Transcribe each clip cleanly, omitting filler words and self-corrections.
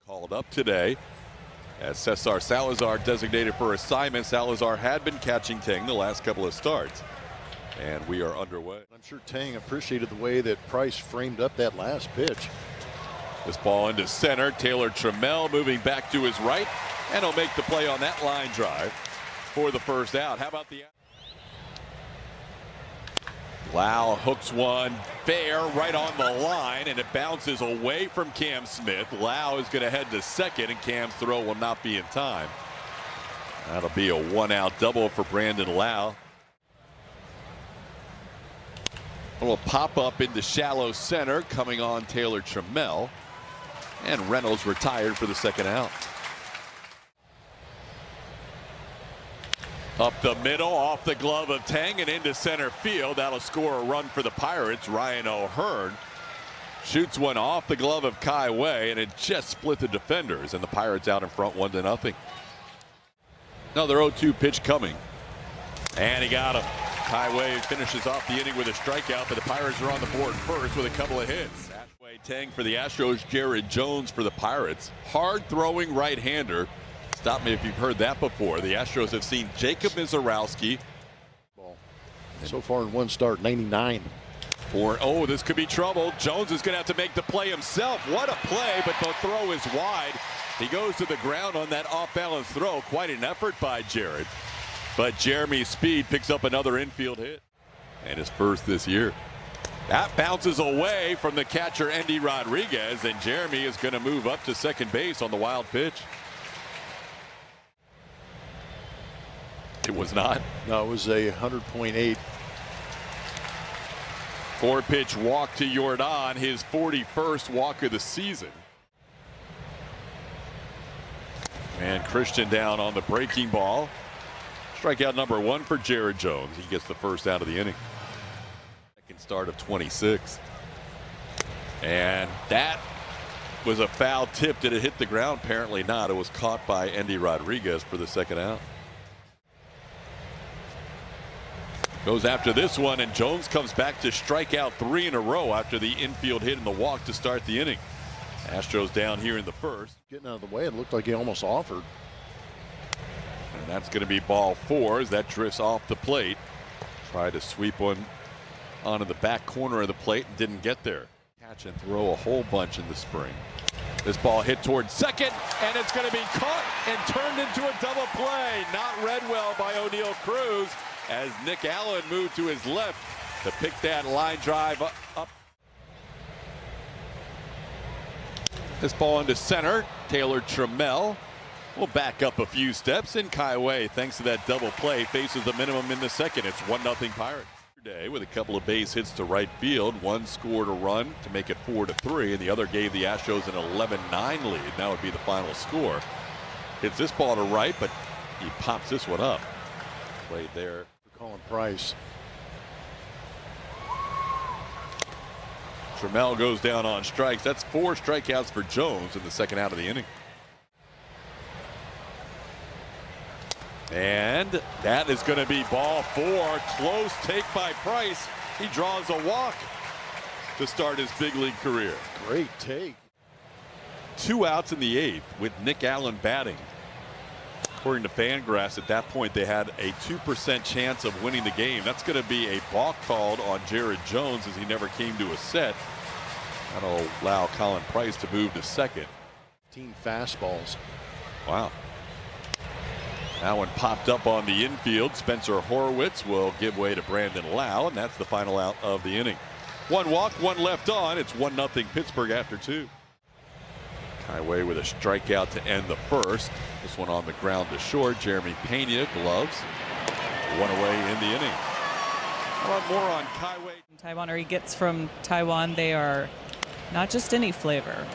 Called up today as Cesar Salazar designated for assignment. Salazar had been catching Tang the last couple of starts, and we are underway. I'm sure Tang appreciated the way that Price framed up that last pitch. This ball into center. Taylor Trammell moving back to his right, and he'll make the play on that line drive for the first out. How about the Lau hooks one fair right on the line, and it bounces away from Cam Smith. Lau is going to head to second, and Cam's throw will not be in time. That'll be a one-out double for Brandon Lau. A little pop-up into shallow center coming on Taylor Trammell, and Reynolds retired for the second out. Up the middle, off the glove of Tang, and into center field. That'll score a run for the Pirates. Ryan O'Hearn shoots one off the glove of Kai Wei, and it just split the defenders, and the Pirates out in front 1-0. Another 0-2 pitch coming, and he got him. Kai Wei finishes off the inning with a strikeout, but the Pirates are on the board first with a couple of hits. Tang for the Astros, Jared Jones for the Pirates. Hard throwing right-hander. Stop me if you've heard that before. The Astros have seen Jacob Mizorowski. So far in one start, 99. Oh, this could be trouble. Jones is going to have to make the play himself. What a play, but the throw is wide. He goes to the ground on that off-balance throw. Quite an effort by Jared. But Jeremy Speed picks up another infield hit, and his first this year. That bounces away from the catcher, Endy Rodriguez, and Jeremy is going to move up to second base on the wild pitch. It was not. No, it was a 100.8. 4-pitch walk to Jordan, his 41st walk of the season. And Christian down on the breaking ball. Strikeout number 1 for Jared Jones. He gets the first out of the inning. Second start of 26. And that was a foul tip. Did it hit the ground? Apparently not. It was caught by Endy Rodriguez for the second out. Goes after this one, and Jones comes back to strike out 3 in a row after the infield hit and the walk to start the inning. Astros down here in the first. Getting out of the way, it looked like he almost offered. And that's going to be ball 4 as that drifts off the plate. Tried to sweep one onto the back corner of the plate and didn't get there. Catch and throw a whole bunch in the spring. This ball hit towards second, and it's going to be caught and turned into a double play. Not read well by O'Neal Cruz, as Nick Allen moved to his left to pick that line drive up. This ball into center. Taylor Trammell will back up a few steps, and Kai Wei, thanks to that double play, faces the minimum in the second. It's 1-0 Pirates. Today with a couple of base hits to right field. One scored a run to make it 4-3, and the other gave the Astros an 11-9 lead. That would be the final score. Hits this ball to right, but he pops this one up. Played there. Calling Price. Trammell goes down on strikes. That's 4 strikeouts for Jones in the second out of the inning. And that is going to be ball 4. Close take by Price. He draws a walk to start his big league career. Great take. 2 outs in the 8th with Nick Allen batting. According to Fangraphs, at that point they had a 2% chance of winning the game. That's going to be a balk called on Jared Jones as he never came to a set. That'll allow Colin Price to move to second. 15 fastballs. Wow. That one popped up on the infield. Spencer Horwitz will give way to Brandon Lau, and that's the final out of the inning. 1 walk, 1 left on. It's 1-0 Pittsburgh after 2. Kai Wei with a strikeout to end the first. This one on the ground to short. Jeremy Pena gloves. 1 away in the inning. How about more on Kai Wei? Taiwan, or he gets from Taiwan, they are not just any flavor.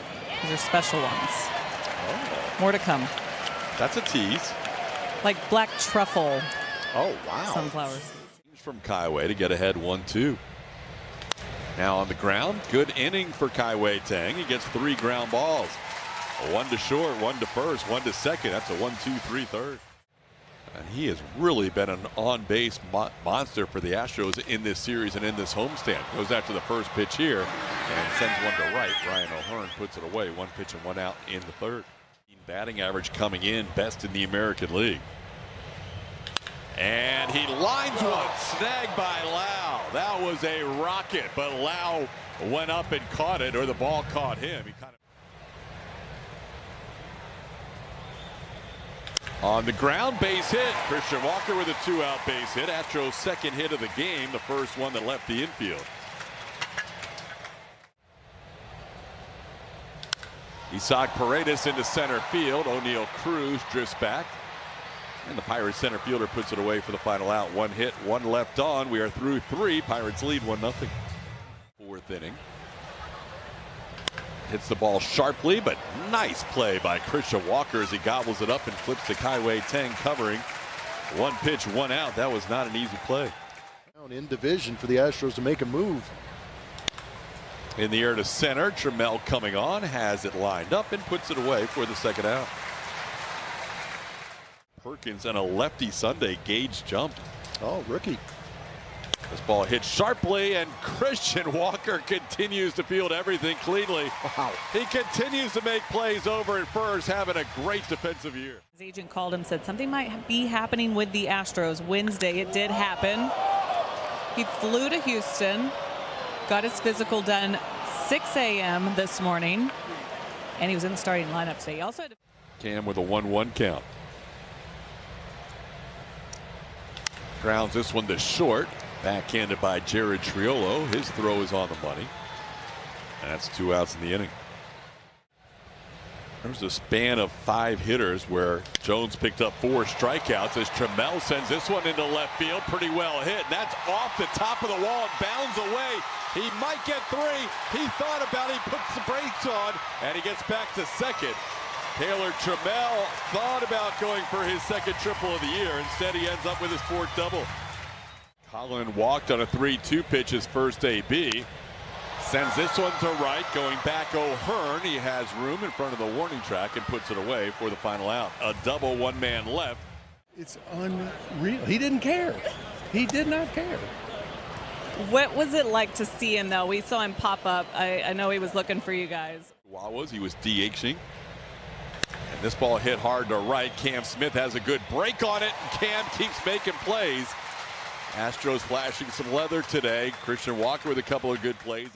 These are special ones. Oh. More to come. That's a tease. Like black truffle. Oh, wow. Sunflowers. From Kai Wei to get ahead 1-2. Now on the ground. Good inning for Kai Wei Tang. He gets 3 ground balls. 1 to short, 1 to first, 1 to second. That's a 1-2-3 third. And he has really been an on-base monster for the Astros in this series and in this homestand. Goes after the first pitch here. and sends one to right. Ryan O'Hearn puts it away. 1 pitch and 1 out in the third. Batting average coming in, best in the American League. And he lines one, snagged by Lau. That was a rocket, but Lau went up and caught it, or the ball caught him. He kind of on the ground, base hit. Christian Walker with a 2-out base hit. Astros' second hit of the game, the first one that left the infield. Isaac Paredes into center field. O'Neill Cruz drifts back. And the Pirates center fielder puts it away for the final out. 1 hit, 1 left on. We are through 3. Pirates lead 1-0. Fourth inning. Hits the ball sharply, but nice play by Christian Walker as he gobbles it up and flips to Kai-Wei Teng covering. 1 pitch, 1 out. That was not an easy play. In division for the Astros to make a move. In the air to center, Trammell coming on, has it lined up and puts it away for the second out. Perkins and a lefty Sunday. Gage jumped. Oh, rookie. This ball hit sharply, and Christian Walker continues to field everything cleanly. Wow. He continues to make plays over at first, having a great defensive year. His agent called him, said something might be happening with the Astros. Wednesday, it did happen. He flew to Houston, got his physical done 6 a.m. this morning, and he was in the starting lineup today. He also had Cam with a 1-1 count. Grounds this one to short. Backhanded by Jared Triolo. His throw is on the money. And that's 2 outs in the inning. There was a span of 5 hitters where Jones picked up 4 strikeouts as Trammell sends this one into left field. Pretty well hit. And that's off the top of the wall and bounds away. He might get 3. He thought about it. He puts the brakes on and he gets back to second. Taylor Trammell thought about going for his second triple of the year. Instead, he ends up with his 4th double. Colin walked on a 3-2 pitch, his first AB. Sends this one to right, going back O'Hearn. He has room in front of the warning track and puts it away for the final out. A double, 1 man left. It's unreal. He didn't care. He did not care. What was it like to see him, though? We saw him pop up. I know he was looking for you guys. He was DHing. And this ball hit hard to right. Cam Smith has a good break on it, and Cam keeps making plays. Astros flashing some leather today. Christian Walker with a couple of good plays.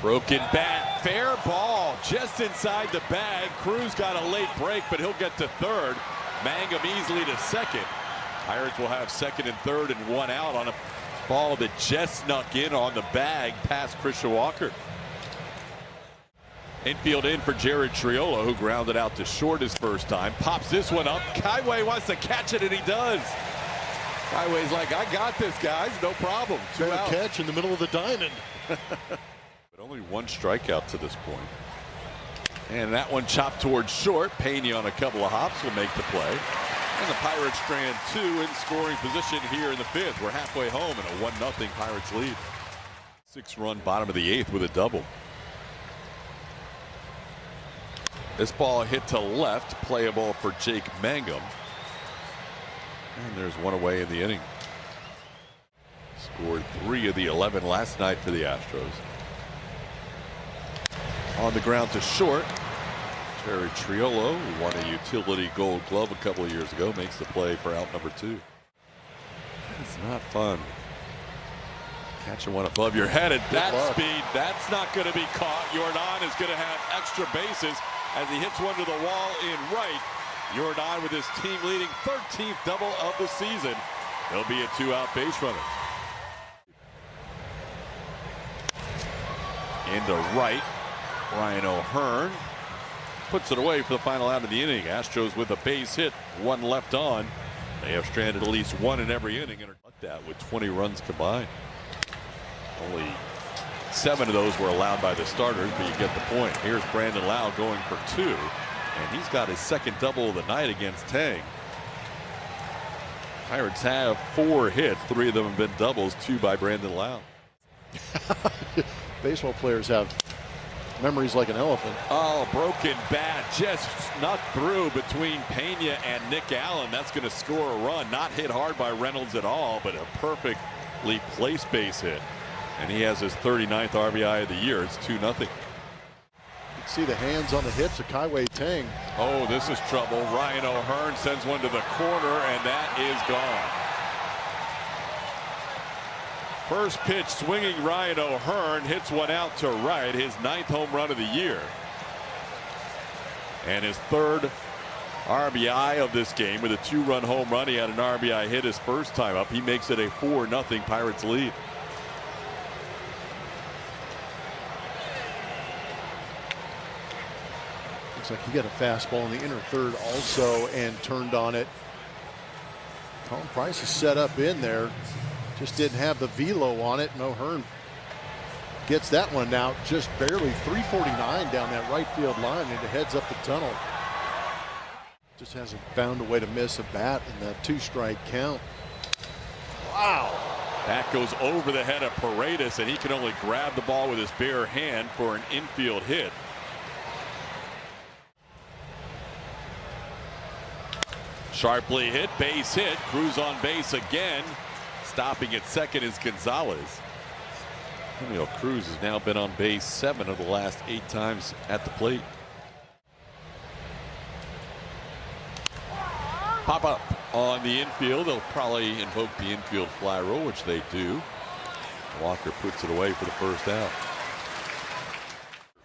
Broken bat, fair ball just inside the bag. Cruz got a late break, but he'll get to third. Mangum easily to second. Pirates will have second and third and 1 out on a ball that just snuck in on the bag past Christian Walker. Infield in for Jared Triolo, who grounded out to short his first time. Pops this one up. Kai-Wei wants to catch it, and he does. Kai-Wei's like, I got this, guys. No problem. 2 out. Catch in the middle of the diamond. But only 1 strikeout to this point. And that one chopped towards short. Pena on a couple of hops will make the play. And the Pirates strand 2 in scoring position here in the 5th. We're halfway home in a 1-0 Pirates lead. 6-run bottom of the 8th with a double. This ball hit to left, playable for Jake Mangum. And there's 1 away in the inning. Scored 3 of the 11 last night for the Astros. On the ground to short. Jared Triolo, who won a utility gold glove a couple of years ago, makes the play for out number 2. It's not fun. Catching one above your head at that speed, that's not going to be caught. Jordan is going to have extra bases as he hits one to the wall in right. Jordan with his team-leading 13th double of the season. There'll be a 2-out base runner. Into right, Ryan O'Hearn puts it away for the final out of the inning. Astros with a base hit, 1 left on. They have stranded at least 1 in every inning and are that with 20 runs combined. Only 7 of those were allowed by the starters, but you get the point. Here's Brandon Lau going for 2, and he's got his second double of the night against Tang. Pirates have 4 hits, 3 of them have been doubles, 2 by Brandon Lau. Baseball players have memories like an elephant. Oh, broken bat just snuck through between Pena and Nick Allen. That's going to score a run. Not hit hard by Reynolds at all, but a perfectly placed base hit. And he has his 39th RBI of the year. It's 2-0. You can see the hands on the hips of Kai-Wei Tang. Oh, this is trouble. Ryan O'Hearn sends one to the corner, and that is gone. First pitch swinging, Ryan O'Hearn hits one out to right, his 9th home run of the year. And his 3rd RBI of this game with a 2-run home run. He had an RBI hit his first time up. He makes it a 4-0 Pirates lead. Looks like he got a fastball in the inner third also and turned on it. Tom Price is set up in there. Just didn't have the velo on it. And O'Hearn gets that one out just barely. 349 down that right field line, and it heads up the tunnel. Just hasn't found a way to miss a bat in that 2-strike count. Wow. That goes over the head of Paredes, and he can only grab the ball with his bare hand for an infield hit. Sharply hit, base hit. Cruz on base again. Stopping at second is Gonzalez. Julio Cruz has now been on base 7 of the last 8 times at the plate. Pop up on the infield. They'll probably invoke the infield fly rule, which they do. Walker puts it away for the first out.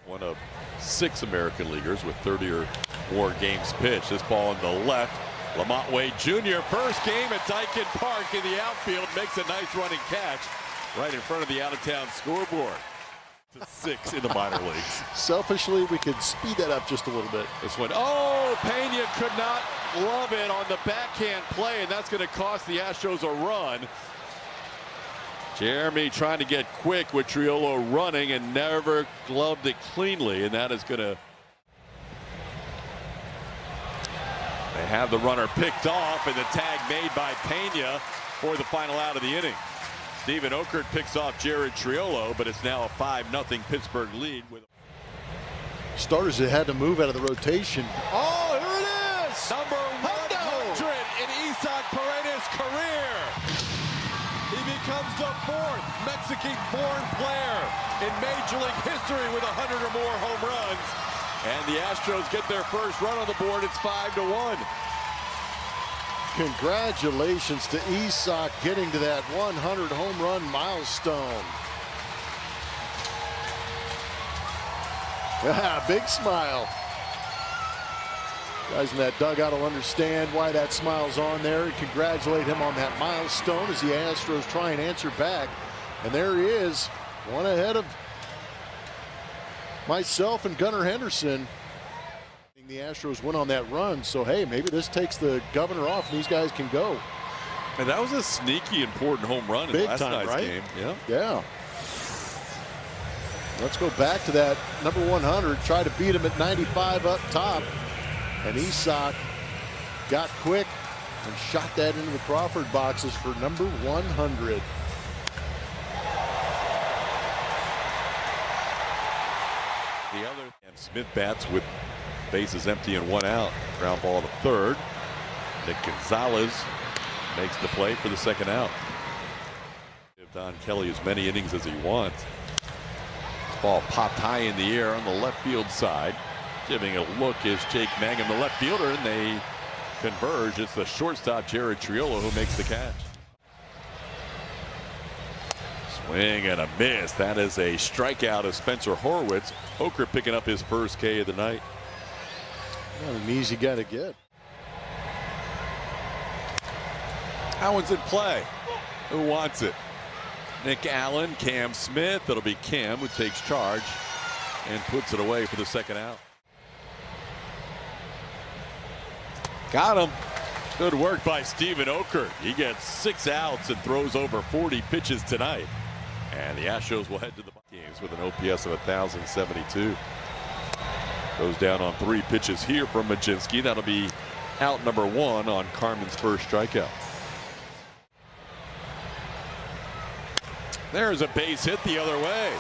One of 6 American leaguers with 30 or more games pitched. This ball on the left. Lamont Wade Jr. first game at Dyken Park in the outfield, makes a nice running catch right in front of the out-of-town scoreboard. To 6 in the minor leagues. Selfishly, we could speed that up just a little bit. This one, oh, Pena could not love it on the backhand play, and that's going to cost the Astros a run. Jeremy trying to get quick with Triolo running and never gloved it cleanly, and that is going to. They have the runner picked off, and the tag made by Pena for the final out of the inning. Steven Okert picks off Jared Triolo, but it's now a 5-0 Pittsburgh lead. With starters that had to move out of the rotation. Oh, here it is! Number 100 in Isaac Paredes' career. He becomes the 4th Mexican-born player in Major League history with 100 or more home runs. And the Astros get their first run on the board. It's 5-1. Congratulations to Isaac getting to that 100 home run milestone. Yeah, big smile. Guys in that dugout will understand why that smile's on there, and congratulate him on that milestone as the Astros try and answer back. And there he is, one ahead of myself and Gunnar Henderson. The Astros went on that run, so hey, maybe this takes the governor off and these guys can go. And that was a sneaky important home run in Big last time, night's right? game. Yeah. Yeah. Let's go back to that number 100. Try to beat him at 95 up top. And Isaac got quick and shot that into the Crawford boxes for number 100. The other, and Smith bats with bases empty and 1 out. Ground ball to third. Nick Gonzalez makes the play for the 2nd out. Give Don Kelly as many innings as he wants. This ball popped high in the air on the left field side. Giving a look is Jake Mangum, the left fielder, and they converge. It's the shortstop Jared Triolo who makes the catch. Swing and a miss. That is a strikeout of Spencer Horwitz. Okert picking up his first K of the night. Not an easy guy to get. That one's in play. Who wants it? Nick Allen, Cam Smith. It'll be Cam who takes charge and puts it away for the 2nd out. Got him. Good work by Steven Okert. He gets 6 outs and throws over 40 pitches tonight. And the Astros will head to the games with an OPS of 1,072. Goes down on 3 pitches here from Majinski. That'll be out number 1 on Carmen's first strikeout. There's a base hit the other way.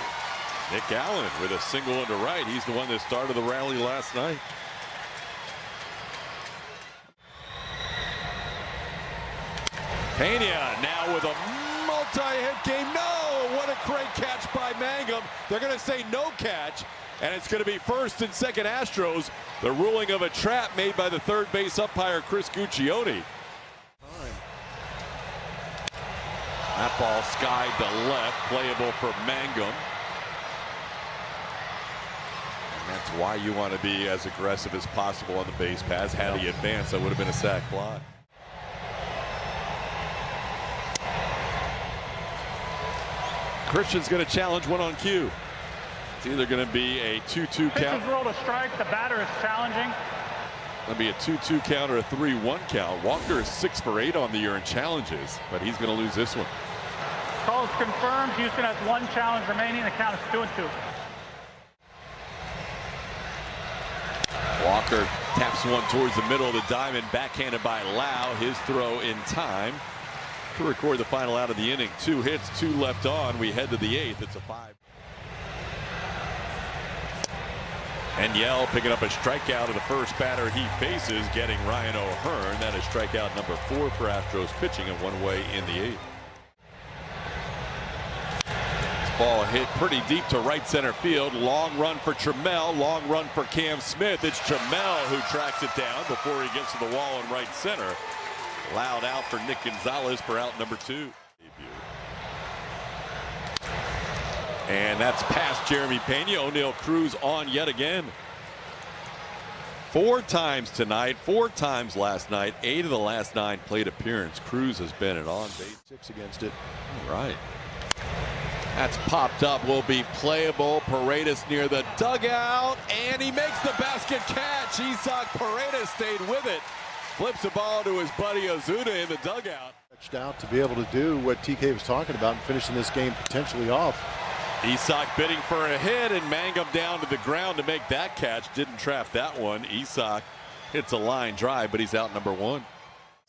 Nick Allen with a single into right. He's the one that started the rally last night. Pena now with a multi-hit game. No, what a great catch by Mangum. They're going to say no catch, and it's going to be first and second Astros. The ruling of a trap made by the third base umpire, Chris Guccione. That ball skied the left, playable for Mangum. And that's why you want to be as aggressive as possible on the base paths. Had he advanced, that would have been a sac fly. Christian's going to challenge one on cue. It's either going to be a 2-2 count. Pitcher's rolled a strike. The batter is challenging. It'll be a 2-2 count or a 3-1 count. Walker is 6 for 8 on the year in challenges, but he's going to lose this one. Call is confirmed. Houston has 1 challenge remaining. The count is 2-2. Walker taps one towards the middle of the diamond, backhanded by Lau. His throw in time to record the final out of the inning. 2 hits, 2 left on. We head to the 8th. It's a 5. And Yell picking up a strikeout of the first batter he faces, getting Ryan O'Hearn. That is strikeout number 4 for Astros pitching, and one away in the 8th. This ball hit pretty deep to right center field. Long run for Trammell, long run for Cam Smith. It's Trammell who tracks it down before he gets to the wall in right center. Loud out for Nick Gonzalez for out number 2. And that's past Jeremy Pena. O'Neill Cruz on yet again. 4 times tonight, 4 times last night. 8 of the last 9 plate appearance. Cruz has been an on-base 6 against it. All right. That's popped up. Will be playable. Paredes near the dugout, and he makes the basket catch. Isaac Paredes stayed with it. Flips the ball to his buddy Ozuna in the dugout. Out to be able to do what TK was talking about and finishing this game potentially off. Isak bidding for a hit, and Mangum down to the ground to make that catch. Didn't trap that one. Isak hits a line drive, but he's out number 1.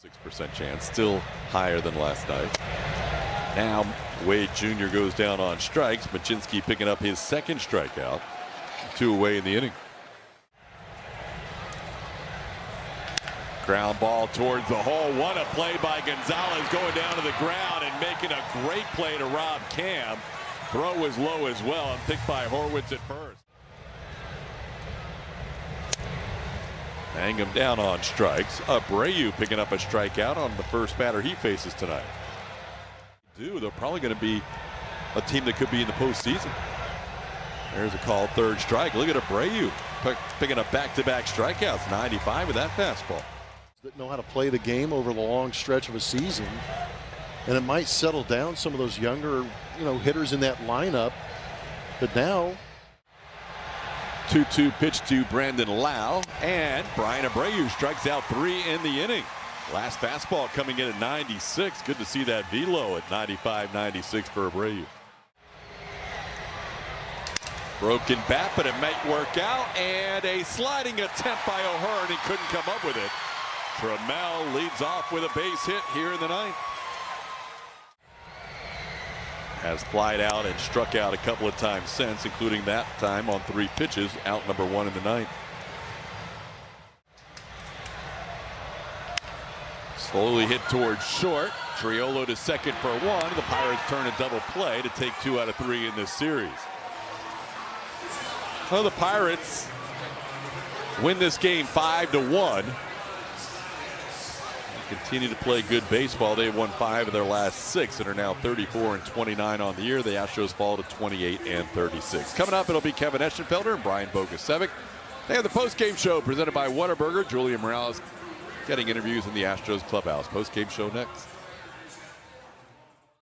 6% chance, still higher than last night. Now Wade Jr. goes down on strikes. Machinsky picking up his 2nd strikeout. 2 away in the inning. Ground ball towards the hole. What a play by Gonzalez, going down to the ground and making a great play to rob Cam. Throw was low as well and picked by Horwitz at first. Mangum down on strikes. Abreu picking up a strikeout on the first batter he faces tonight. They're probably going to be a team that could be in the postseason. There's a called 3rd strike. Look at Abreu picking up back-to-back strikeouts. 95 with that fastball. That know how to play the game over the long stretch of a season, and it might settle down some of those younger, hitters in that lineup. But now, 2-2 pitch to Brandon Lau, and Brian Abreu strikes out 3 in the inning. Last fastball coming in at 96. Good to see that velo at 95, 96 for Abreu. Broken bat, but it might work out, and a sliding attempt by O'Hearn. He couldn't come up with it. Trammell leads off with a base hit here in the 9th. Has flied out and struck out a couple of times since, including that time on 3 pitches, out number 1 in the 9th. Slowly hit towards short. Triolo to second for 1. The Pirates turn a double play to take 2 out of 3 in this series. Well, the Pirates win this game 5-1. Continue to play good baseball. They've won 5 of their last 6 and are now 34-29 on the year. The Astros fall to 28-36. Coming up, it'll be Kevin Eschenfelder and Brian Bogusevic. They have the post-game show presented by Whataburger. Julian Morales getting interviews in the Astros clubhouse. Post-game show next.